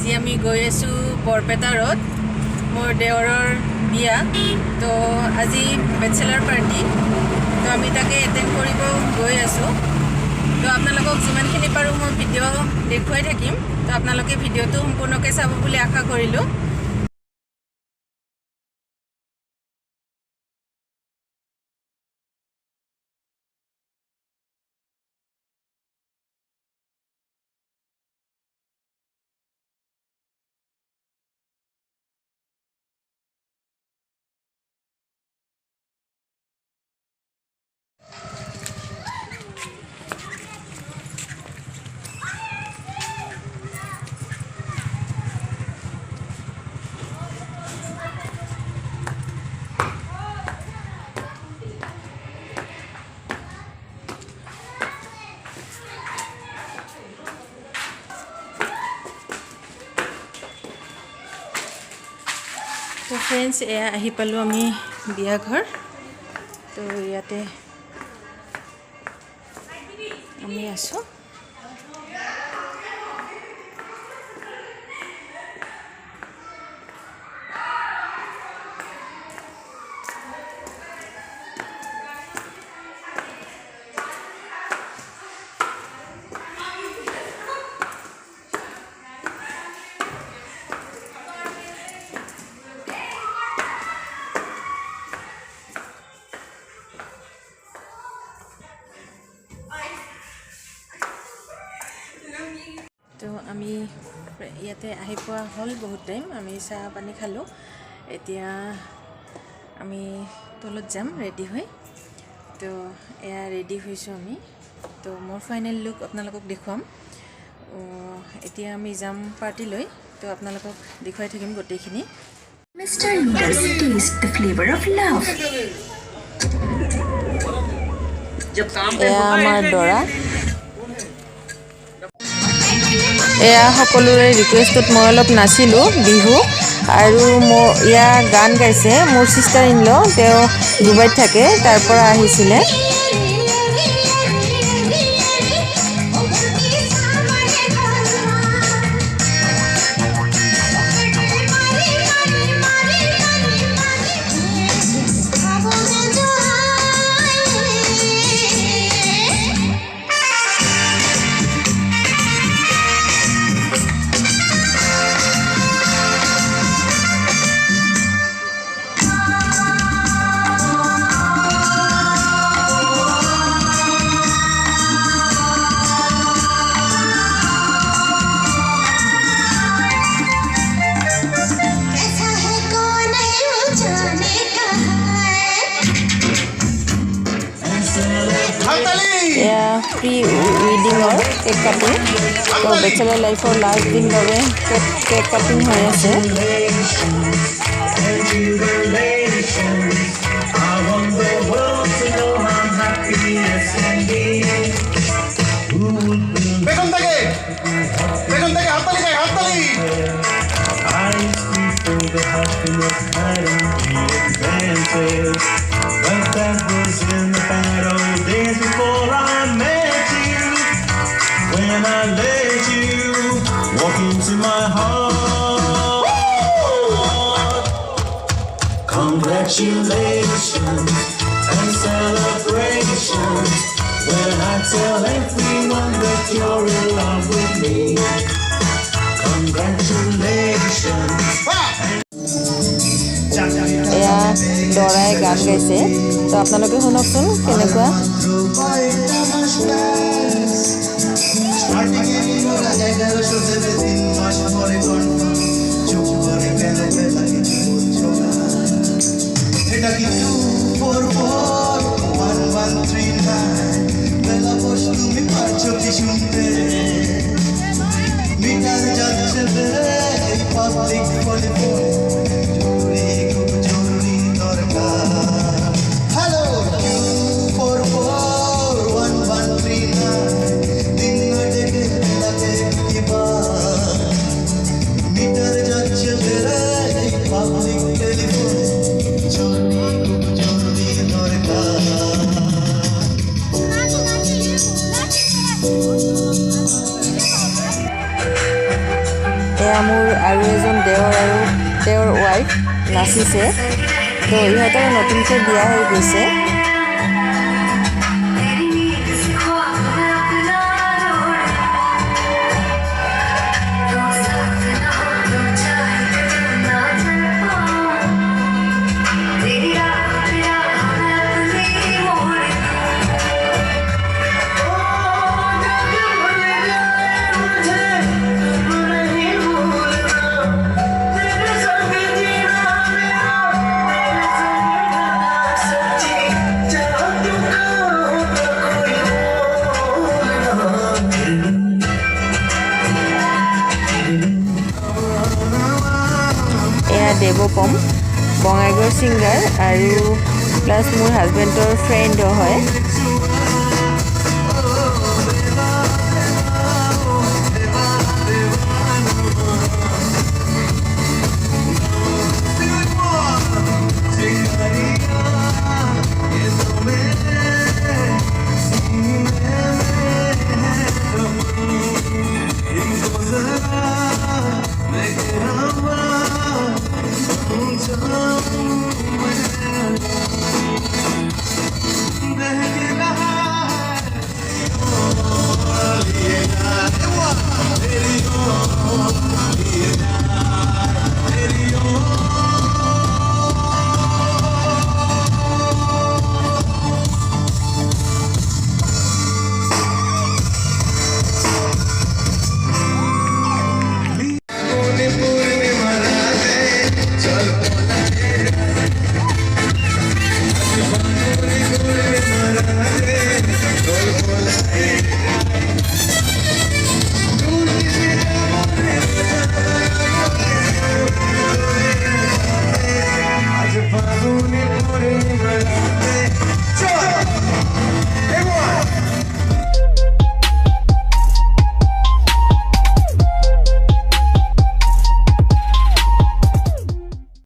আজি আমি গৈ আছো বৰপেটা ৰোড মোৰ দেওৰৰ বিয়া তো আজি বেচেলাৰ পাৰ্টি তো আমি তাকে এটেন্ড কৰিব গৈ আছো তো আপোনালোকক যিমানখিনি পাৰো মই ভিডিঅ' দেখুৱাই থাকিম তো আপোনালোকে ভিডিঅ'টো সম্পূৰ্ণকৈ চাব বুলি আশা কৰিলো तो फ्रेंड्स एया आहि पालो आमी बिया घर तो याते आमी आसो तो आमी ইয়াতে আহি পোৱা হল বহুত টাইম আমি চাহ পানী খালো এতিয়া আমি তলত যাম ৰেডি হৈ তো এয়া ৰেডি হৈছো আমি তো মোৰ ফাইনেল লুক আপোনালোকক দেখুৱাম এতিয়া আমি যাম পাৰ্টি লৈ তো আপোনালোকক দেখুৱাই থাকিম গোটেইখিনি Mr. Noodles, taste the flavor of love. এয়া আমাৰ দৰা এয়া সকলোৰে ৰিকুৱেষ্টত মই অলপ নাচিলোঁ বিহু আৰু ইয়া গান গাইছে মোৰ সিস্টাৰ ইন ল তেওঁ ডুবাইত থাকে তাৰ পৰা আহিছিলে প্ৰি ৱেডিঙৰ কেক কাটিং তো বেচেলাৰ লাইফৰ লাষ্ট দিন বাবে কেক কাটিং হৈ আছে But that was in the bad old days before I met you. When I let you walk into my heart. Congratulations and celebrations when I tell everyone that you're in love with me. Congratulations. এয়া দৰাই গান গাইছে তো আপোনালোকে শুনকচোন কেনেকুৱা তেওঁৰ wife নাচিছে তো ইহঁতৰ নতুনকৈ বিয়া হৈ গৈছে দেৱপম বঙাইগাঁৱৰ ছিংগাৰ আৰু প্লাছ মোৰ হাজবেণ্ডৰ ফ্ৰেণ্ডো হয় Make it